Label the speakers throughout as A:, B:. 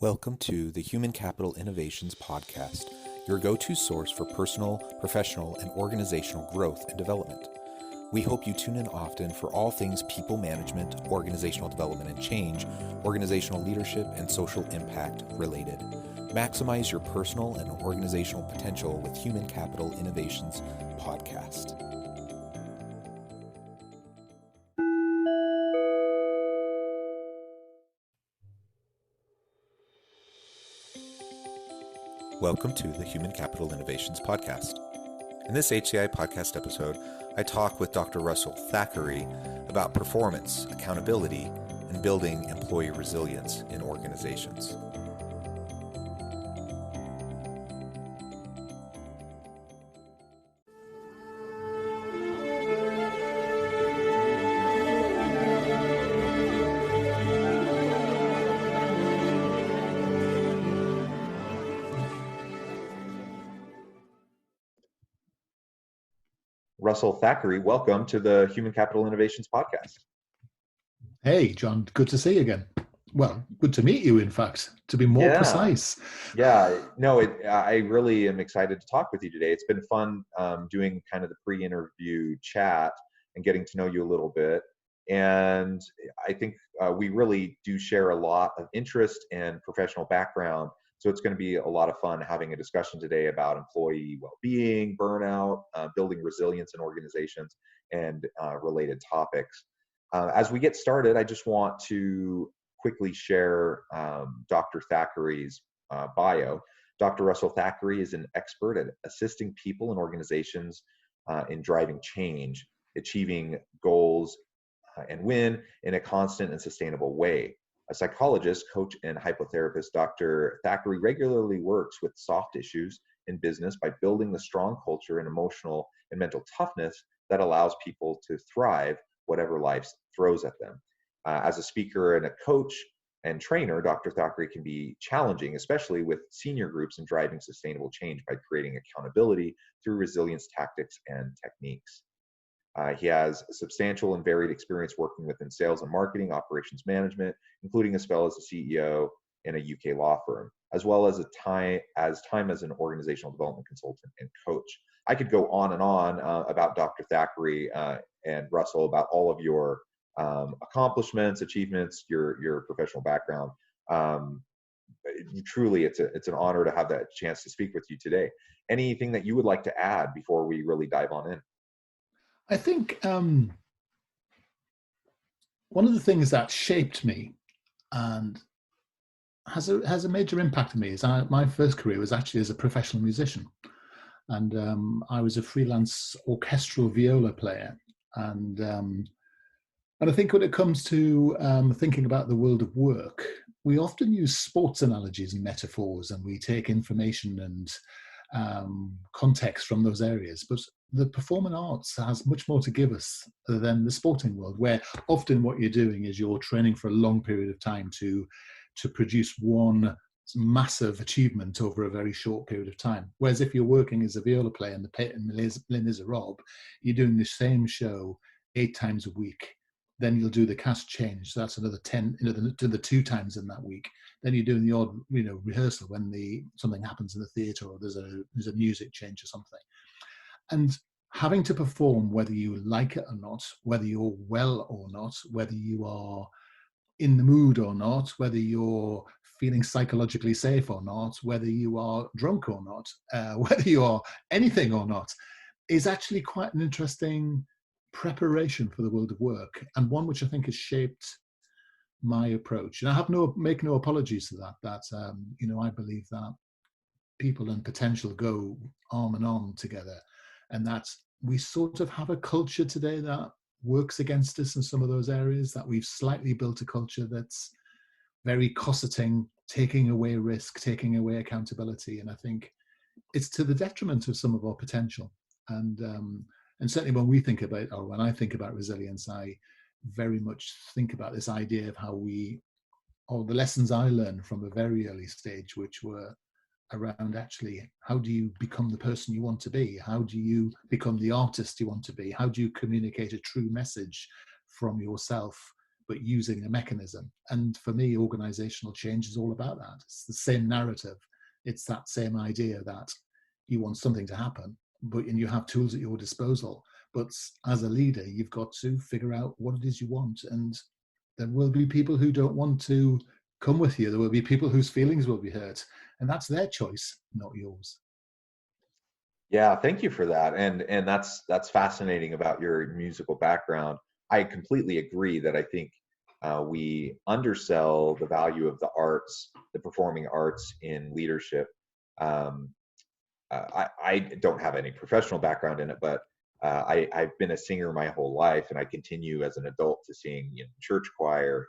A: Welcome to the Human Capital Innovations Podcast, your go-to source for personal, professional, and organizational growth and development. We hope you tune in often for all things people management, organizational development and change, organizational leadership, and social impact related. Maximize your personal and organizational potential with Human Capital Innovations Podcast. Welcome to the Human Capital Innovations Podcast. In this HCI podcast episode, I talk with Dr. Russell Thackeray about performance, accountability, and building employee resilience in organizations. Russell Thackeray, welcome to the Human Capital Innovations Podcast.
B: Hey, John, good to see you again. Well, good to meet you, in fact, to be more precise.
A: I really am excited to talk with you today. It's been fun doing kind of the pre-interview chat and getting to know you a little bit. And I think we really do share a lot of interest and professional background. So it's going to be a lot of fun having a discussion today about employee well-being, burnout, building resilience in organizations, and related topics. As we get started, I just want to quickly share Dr. Thackeray's bio. Dr. Russell Thackeray is an expert at assisting people and organizations in driving change, achieving goals, and win in a constant and sustainable way. A psychologist, coach, and hypnotherapist, Dr. Thackeray regularly works with soft issues in business by building the strong culture and emotional and mental toughness that allows people to thrive whatever life throws at them. As a speaker and a coach and trainer, Dr. Thackeray can be challenging, especially with senior groups in driving sustainable change by creating accountability through resilience tactics and techniques. He has a substantial and varied experience working within sales and marketing, operations management, including a spell as a CEO in a UK law firm, as well as time as an organizational development consultant and coach. I could go on and on about Dr. Thackeray and Russell, about all of your accomplishments, achievements, your professional background. Truly, it's an honor to have that chance to speak with you today. Anything that you would like to add before we really dive on in?
B: I think one of the things that shaped me and has a major impact on me is my first career was actually as a professional musician, and I was a freelance orchestral viola player, and I think when it comes to thinking about the world of work, we often use sports analogies and metaphors, and we take information and context from those areas, but the performing arts has much more to give us than the sporting world, where often what you're doing is you're training for a long period of time to produce one massive achievement over a very short period of time. Whereas if you're working as a viola player in Les Miserables, you're doing the same show 8 times a week. Then you'll do the cast change. So that's another 10, to the 2 times in that week. Then you're doing the odd, rehearsal when something happens in the theatre, or there's a music change or something. And having to perform, whether you like it or not, whether you're well or not, whether you are in the mood or not, whether you're feeling psychologically safe or not, whether you are drunk or not, whether you are anything or not, is actually quite an interesting preparation for the world of work, and one which I think has shaped my approach. And I make no apologies to that. I believe that people and potential go arm in arm together, and that we sort of have a culture today that works against us in some of those areas, that we've slightly built a culture that's very cosseting, taking away risk, taking away accountability. And I think it's to the detriment of some of our potential. And certainly when I think about resilience, I very much think about this idea of the lessons I learned from a very early stage, which were around actually, how do you become the person you want to be? How do you become the artist you want to be? How do you communicate a true message from yourself, but using a mechanism. And for me, organizational change is all about that. It's the same narrative. It's that same idea that you want something to happen, and you have tools at your disposal. But as a leader, you've got to figure out what it is you want. And there will be people who don't want to come with you. There will be people whose feelings will be hurt. And that's their choice, not yours.
A: Yeah, thank you for that. And that's fascinating about your musical background. I completely agree that I think we undersell the value of the arts, the performing arts in leadership. Um, I don't have any professional background in it, but I've been a singer my whole life, and I continue as an adult to sing in church choir,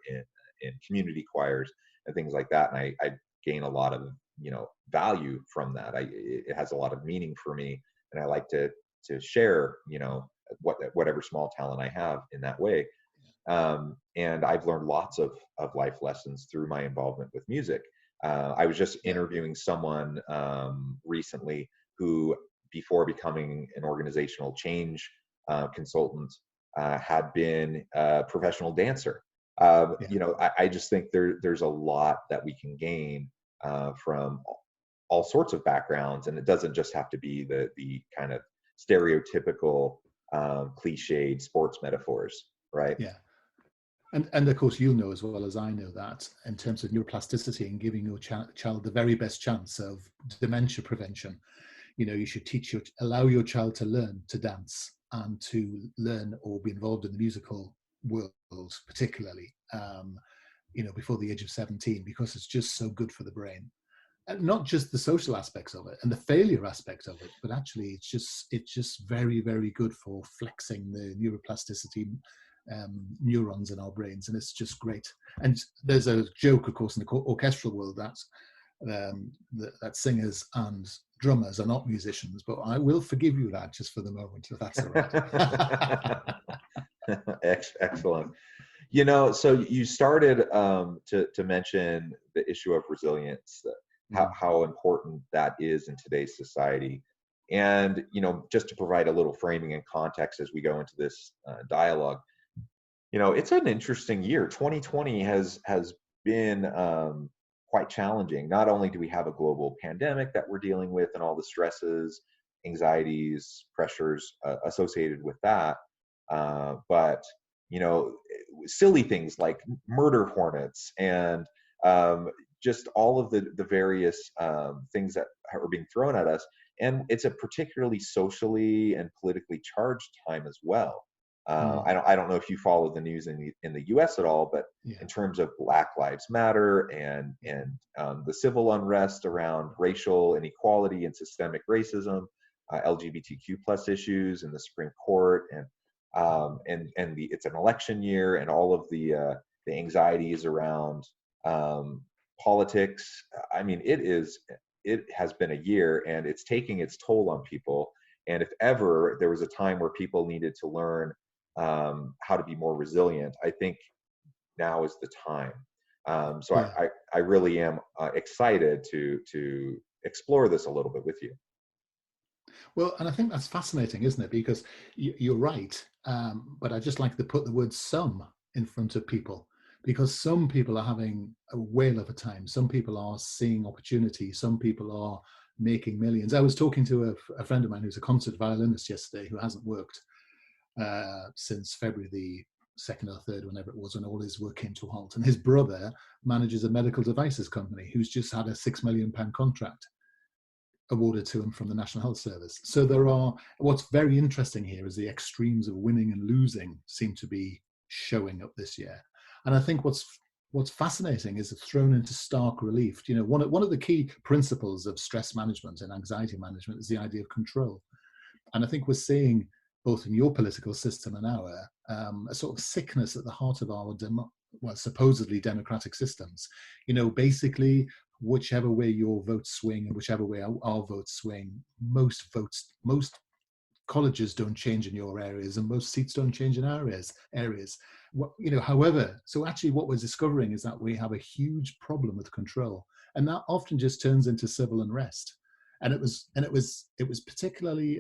A: in community choirs, and things like that. And I gain a lot of value from that. It has a lot of meaning for me, and I like to share whatever small talent I have in that way. And I've learned lots of life lessons through my involvement with music. I was just interviewing someone recently who, before becoming an organizational change consultant, had been a professional dancer. I just think there's a lot that we can gain from all sorts of backgrounds, and it doesn't just have to be the kind of stereotypical cliched sports metaphors, right?
B: Yeah. And of course, you'll know as well as I know that in terms of neuroplasticity and giving your child the very best chance of dementia prevention, you should allow your child to learn to dance and to learn or be involved in the musical world, particularly, before the age of 17, because it's just so good for the brain. And not just the social aspects of it and the failure aspect of it, but actually it's just very, very good for flexing the neuroplasticity neurons in our brains, and it's just great. And there's a joke, of course, in the orchestral world that singers and drummers are not musicians, but I will forgive you that just for the moment, if that's all right.
A: Excellent. So you started to mention the issue of resilience, how important that is in today's society. And, just to provide a little framing and context as we go into this dialogue, it's an interesting year. 2020 has been quite challenging. Not only do we have a global pandemic that we're dealing with and all the stresses, anxieties, pressures associated with that, but silly things like murder hornets and just all of the various things that are being thrown at us. And it's a particularly socially and politically charged time as well. I don't know if you follow the news in the U.S. at all, but in terms of Black Lives Matter and the civil unrest around racial inequality and systemic racism, LGBTQ plus issues in the Supreme Court, and it's an election year, and all of the anxieties around politics. I mean, it has been a year, and it's taking its toll on people. And if ever there was a time where people needed to learn how to be more resilient, I think now is the time. I really am excited to explore this a little bit with you.
B: Well, and I think that's fascinating, isn't it? Because you're right, but I just like to put the word "some" in front of people, because some people are having a whale of a time. Some people are seeing opportunity. Some people are making millions. I was talking to a friend of mine who's a concert violinist yesterday, who hasn't worked since February the 2nd or 3rd, whenever it was, when all his work came to a halt. And his brother manages a medical devices company who's just had a £6 million contract awarded to him from the National Health Service. So what's very interesting here is the extremes of winning and losing seem to be showing up this year. And I think what's fascinating is it's thrown into stark relief. One of the key principles of stress management and anxiety management is the idea of control. And I think we're seeing, both in your political system and our, a sort of sickness at the heart of our supposedly democratic systems. Basically, whichever way your votes swing and whichever way our votes swing, most colleges don't change in your areas and most seats don't change in our areas. However, so actually what we're discovering is that we have a huge problem with control, and that often just turns into civil unrest. And it was particularly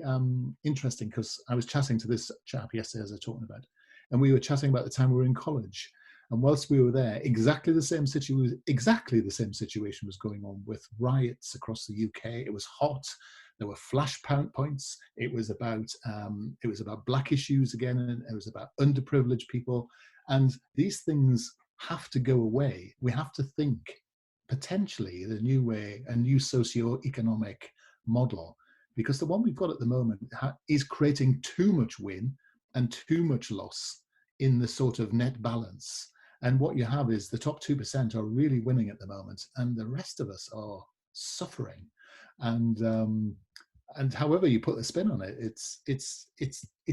B: interesting because I was chatting to this chap yesterday, as I was talking about, and we were chatting about the time we were in college. And whilst we were there, exactly the same situation was going on with riots across the UK. It was hot. There were flashpoints. It was about black issues again, and it was about underprivileged people. And these things have to go away. We have to think potentially the new way, a new socio-economic model, because the one we've got at the moment is creating too much win and too much loss in the sort of net balance. And what you have is the top 2% are really winning at the moment, and the rest of us are suffering. And however you put the spin on it, it's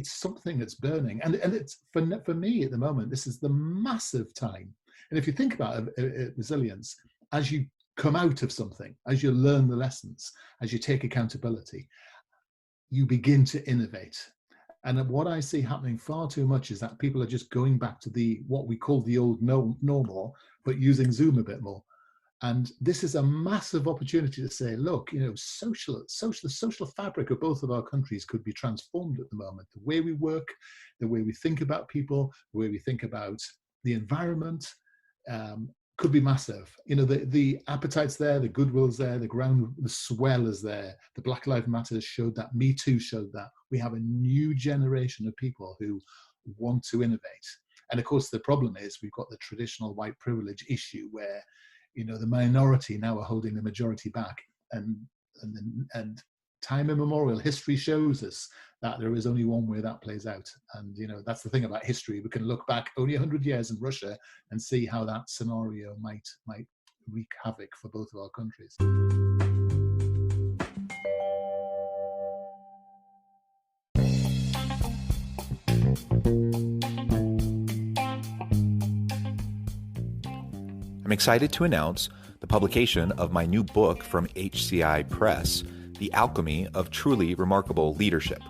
B: something that's burning. And it's for me at the moment, this is the massive time. And if you think about resilience, as you come out of something, as you learn the lessons, as you take accountability, you begin to innovate. And what I see happening far too much is that people are just going back to what we call the old normal, but using Zoom a bit more. And this is a massive opportunity to say, look, the social fabric of both of our countries could be transformed at the moment. The way we work, the way we think about people, the way we think about the environment, could be massive. The appetite's there, the goodwill's there, the swell is there. The Black Lives Matter showed that. Me Too showed that. We have a new generation of people who want to innovate. And of course, the problem is we've got the traditional white privilege issue where, the minority now are holding the majority back. And time immemorial, history shows us that there is only one way that plays out. And, that's the thing about history. We can look back only 100 years in Russia and see how that scenario might wreak havoc for both of our countries.
C: I'm excited to announce the publication of my new book from HCI Press, The Alchemy of Truly Remarkable Leadership: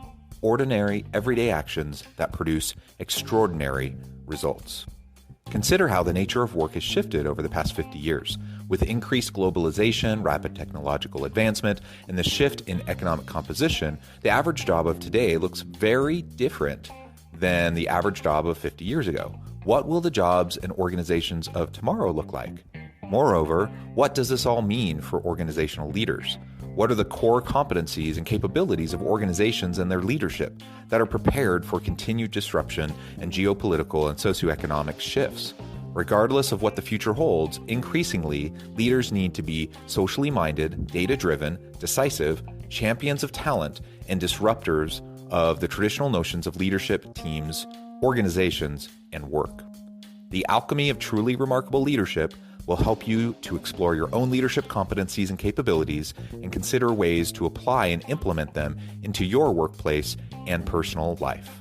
C: Ordinary, Everyday Actions that Produce Extraordinary Results. Consider how the nature of work has shifted over the past 50 years. With increased globalization, rapid technological advancement, and the shift in economic composition, the average job of today looks very different than the average job of 50 years ago. What will the jobs and organizations of tomorrow look like? Moreover, what does this all mean for organizational leaders? What are the core competencies and capabilities of organizations and their leadership that are prepared for continued disruption and geopolitical and socioeconomic shifts? Regardless of what the future holds, increasingly, leaders need to be socially minded, data-driven, decisive, champions of talent, and disruptors of the traditional notions of leadership, teams, organizations, and work. The Alchemy of Truly Remarkable Leadership will help you to explore your own leadership competencies and capabilities and consider ways to apply and implement them into your workplace and personal life.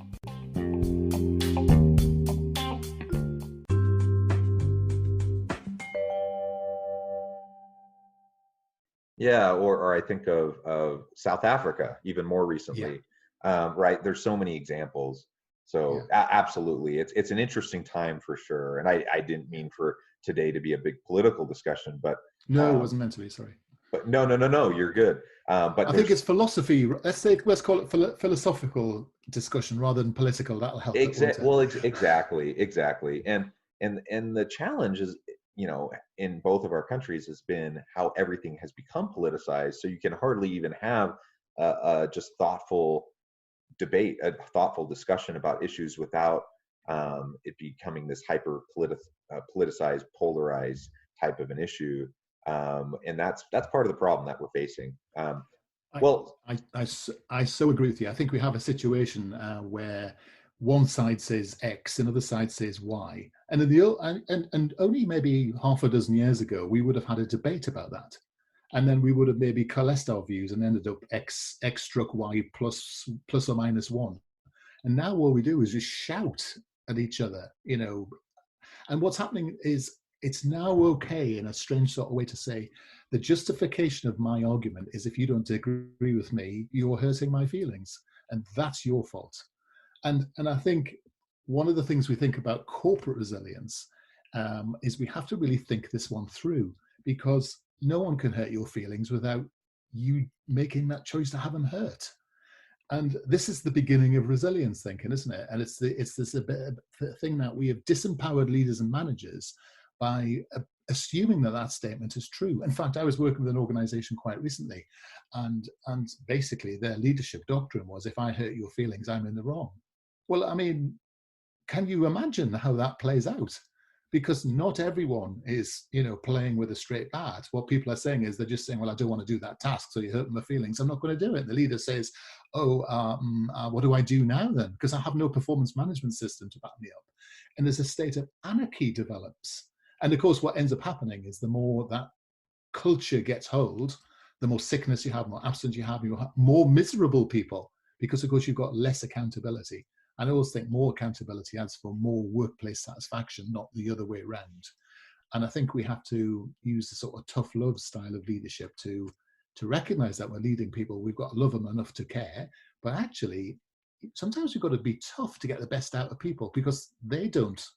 A: Yeah, or I think of South Africa even more recently. Yeah. Right, there's so many examples. So yeah. Absolutely, it's an interesting time for sure. And I didn't mean for today to be a big political discussion, but
B: no, it wasn't meant to be. Sorry.
A: But no, you're good. But
B: I think it's philosophy. Let's call it philosophical discussion rather than political. That'll help.
A: Exactly. And the challenge is, in both of our countries has been how everything has become politicized. So you can hardly even have just thoughtful debate, a thoughtful discussion about issues without it becoming this hyper politicized, polarized type of an issue. And that's part of the problem that we're facing.
B: I so agree with you. I think we have a situation where one side says X, another side says Y, and only maybe half a dozen years ago we would have had a debate about that, and then we would have maybe coalesced our views and ended up X struck Y plus or minus one, and now what we do is just shout at each other, and what's happening is it's now okay in a strange sort of way to say the justification of my argument is if you don't agree with me, you're hurting my feelings, and that's your fault. And I think one of the things we think about corporate resilience is we have to really think this one through, because no one can hurt your feelings without you making that choice to have them hurt. And this is the beginning of resilience thinking, isn't it? And it's this a bit thing that we have disempowered leaders and managers by assuming that that statement is true. In fact, I was working with an organization quite recently, and basically their leadership doctrine was, if I hurt your feelings, I'm in the wrong. Well, I mean, can you imagine how that plays out? Because not everyone is, playing with a straight bat. What people are saying is they're just saying, well, I don't want to do that task, so you hurt my feelings, I'm not going to do it. The leader says, what do I do now then? Because I have no performance management system to back me up. And there's a state of anarchy develops. And of course, what ends up happening is the more that culture gets hold, the more sickness you have, more absence you have more miserable people, because of course you've got less accountability. And I always think more accountability adds for more workplace satisfaction, not the other way around. And I think we have to use the sort of tough love style of leadership to recognize that we're leading people. We've got to love them enough to care, but actually sometimes we've got to be tough to get the best out of people, because they don't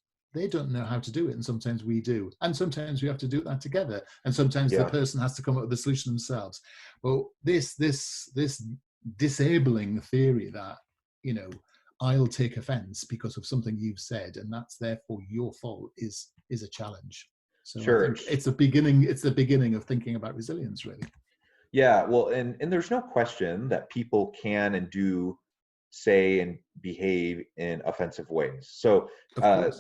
B: know how to do it, and sometimes we do, and sometimes we have to do that together, and sometimes the person has to come up with the solution themselves. Well, this disabling theory that I'll take offense because of something you've said, and that's therefore your fault, is a challenge. So
A: sure.
B: I think it's the beginning of thinking about resilience, really.
A: Yeah, well, and there's no question that people can and do say and behave in offensive ways. So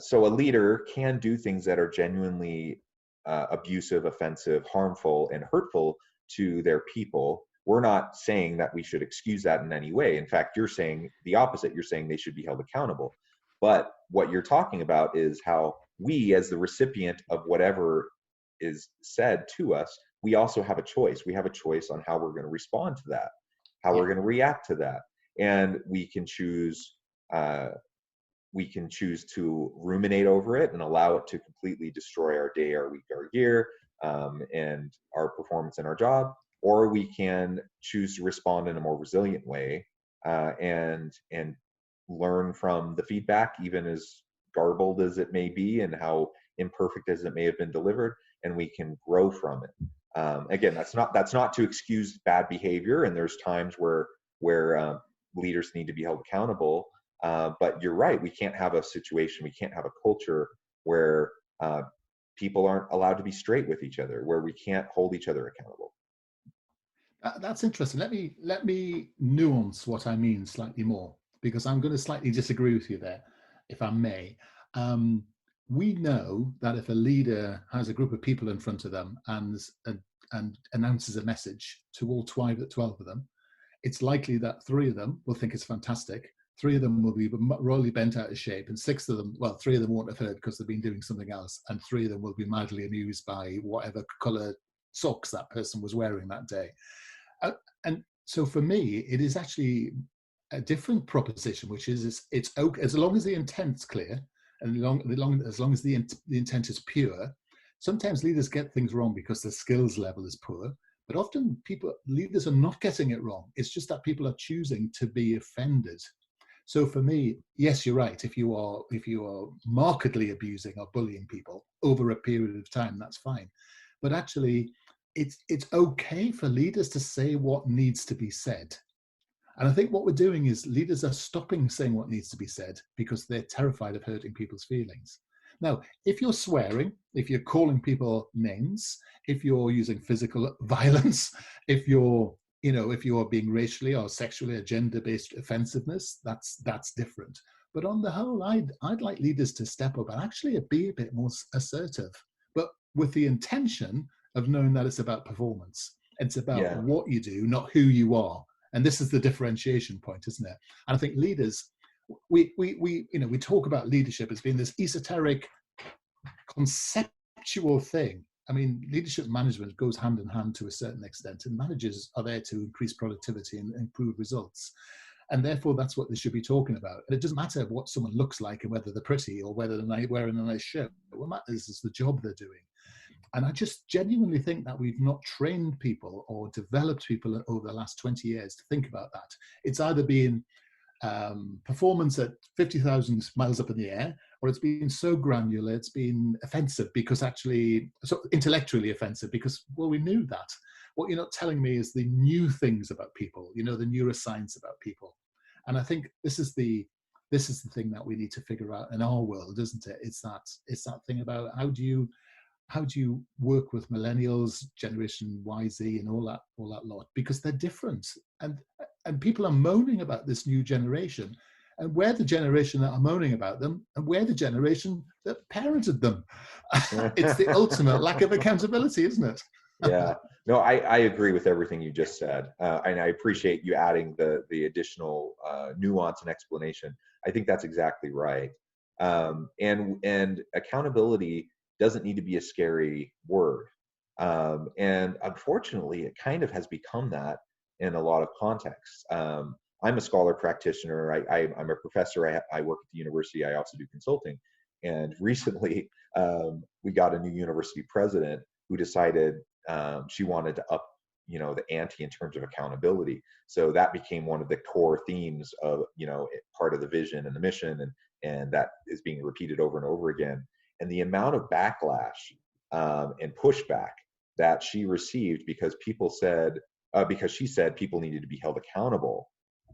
A: so a leader can do things that are genuinely abusive, offensive, harmful, and hurtful to their people. We're not saying that we should excuse that in any way. In fact, you're saying the opposite. You're saying they should be held accountable. But what you're talking about is how we, as the recipient of whatever is said to us, we also have a choice. We have a choice on how we're going to respond to that, how we're going to react to that. And we can choose to ruminate over it and allow it to completely destroy our day, our week, our year, and our performance in our job. Or we can choose to respond in a more resilient way, and learn from the feedback, even as garbled as it may be and how imperfect as it may have been delivered, and we can grow from it. Again, that's not to excuse bad behavior, and there's times where leaders need to be held accountable. But you're right, we can't have a situation, we can't have a culture where people aren't allowed to be straight with each other, where we can't hold each other accountable.
B: That's interesting. Let me nuance what I mean slightly more, because I'm going to slightly disagree with you there, if I may. We know that if a leader has a group of people in front of them and announces a message to all 12 of them, it's likely that 3 of them will think it's fantastic, 3 of them will be royally bent out of shape, and 6 of them, well, 3 of them won't have heard because they've been doing something else, and 3 of them will be madly amused by whatever colour socks that person was wearing that day. And so for me, it is actually a different proposition, which is it's okay as long as the intent's clear, and as long as the intent is pure. Sometimes leaders get things wrong because the skills level is poor, but often leaders are not getting it wrong. It's just that people are choosing to be offended. So for me, yes, you're right. If you are markedly abusing or bullying people over a period of time, that's fine. But actually, it's okay for leaders to say what needs to be said. And I think what we're doing is leaders are stopping saying what needs to be said because they're terrified of hurting people's feelings. Now, if you're swearing, if you're calling people names, if you're using physical violence, if you're being racially or sexually or gender-based offensiveness, that's different. But on the whole, I'd like leaders to step up and actually be a bit more assertive, but with the intention of knowing that it's about performance. It's about what you do, not who you are. And this is the differentiation point, isn't it? And I think leaders, we talk about leadership as being this esoteric, conceptual thing. I mean, leadership management goes hand in hand to a certain extent, and managers are there to increase productivity and improve results. And therefore, that's what they should be talking about. And it doesn't matter what someone looks like and whether they're pretty or whether they're wearing a nice shirt. What matters is the job they're doing. And I just genuinely think that we've not trained people or developed people over the last 20 years to think about that. It's either been performance at 50,000 miles up in the air, or it's been so granular, it's been offensive because so intellectually offensive because, well, we knew that. What you're not telling me is the new things about people, the neuroscience about people. And I think this is the thing that we need to figure out in our world, isn't it? It's that thing about how do you work with millennials, Generation Y, Z, and all that lot, because they're different, and people are moaning about this new generation, and we're the generation that are moaning about them, and we're the generation that parented them. It's the ultimate lack of accountability, isn't it?
A: Yeah, no, I agree with everything you just said, and I appreciate you adding the additional nuance and explanation. I think that's exactly right. And accountability doesn't need to be a scary word. And unfortunately, it kind of has become that in a lot of contexts. I'm a scholar practitioner. I'm a professor. I work at the university. I also do consulting. And recently, we got a new university president who decided she wanted to up, the ante in terms of accountability. So that became one of the core themes of, part of the vision and the mission, and that is being repeated over and over again. And the amount of backlash and pushback that she received because she said people needed to be held accountable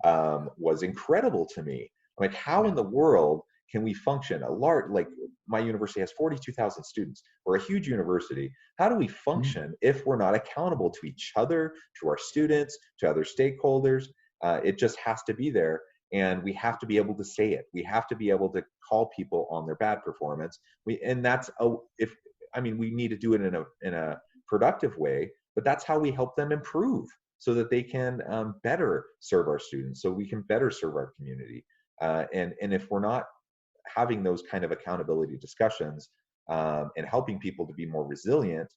A: was incredible to me. Like, how in the world can we function like my university has 42,000 students. We're a huge university. How do we function if we're not accountable to each other, to our students, to other stakeholders? It just has to be there. And we have to be able to say it. We have to be able to call people on their bad performance. We need to do it in a productive way, but that's how we help them improve so that they can better serve our students, so we can better serve our community. And if we're not having those kind of accountability discussions and helping people to be more resilient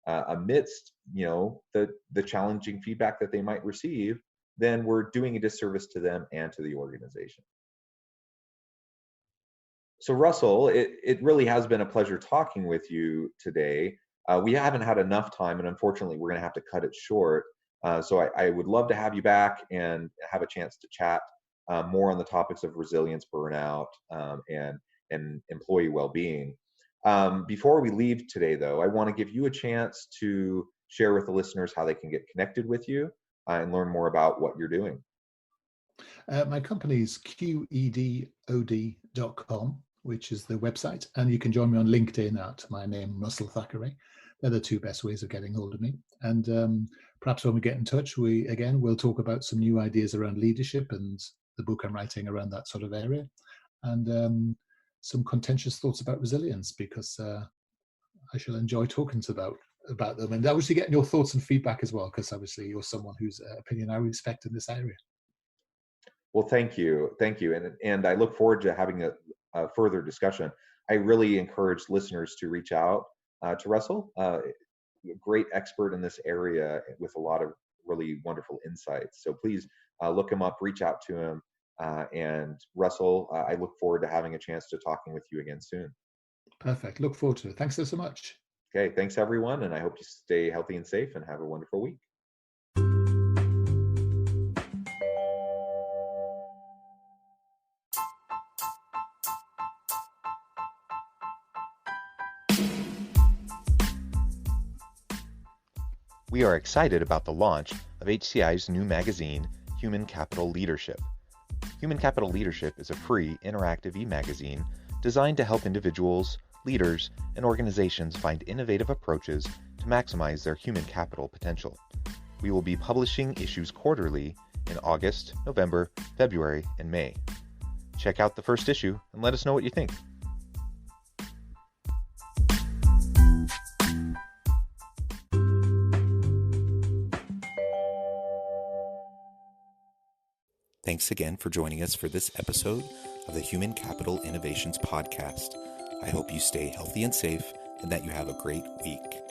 A: amidst the challenging feedback that they might receive, then we're doing a disservice to them and to the organization. So Russell, it really has been a pleasure talking with you today. We haven't had enough time, and unfortunately we're going to have to cut it short. So I would love to have you back and have a chance to chat more on the topics of resilience, burnout, and employee well-being. Before we leave today, though, I want to give you a chance to share with the listeners how they can get connected with you and learn more about what you're doing.
B: My company is QEDOD.com, which is the website, and you can join me on LinkedIn at my name, Russell Thackeray. They're the two best ways of getting hold of me. And perhaps when we get in touch, we'll talk about some new ideas around leadership and the book I'm writing around that sort of area, and some contentious thoughts about resilience, because I shall enjoy talking about them, and obviously getting your thoughts and feedback as well, because obviously you're someone whose opinion I respect in this area.
A: Well, thank you, and I look forward to having a further discussion. I really encourage listeners to reach out to Russell, a great expert in this area with a lot of really wonderful insights. So please look him up, reach out to him, and Russell, I look forward to having a chance to talking with you again soon.
B: Perfect. Look forward to it. Thanks so much.
A: Okay, thanks everyone, and I hope you stay healthy and safe and have a wonderful week.
C: We are excited about the launch of HCI's new magazine, Human Capital Leadership. Human Capital Leadership is a free, interactive e-magazine designed to help individuals, leaders, and organizations find innovative approaches to maximize their human capital potential. We will be publishing issues quarterly in August, November, February, and May. Check out the first issue and let us know what you think. Thanks again for joining us for this episode of the Human Capital Innovations Podcast. I hope you stay healthy and safe and that you have a great week.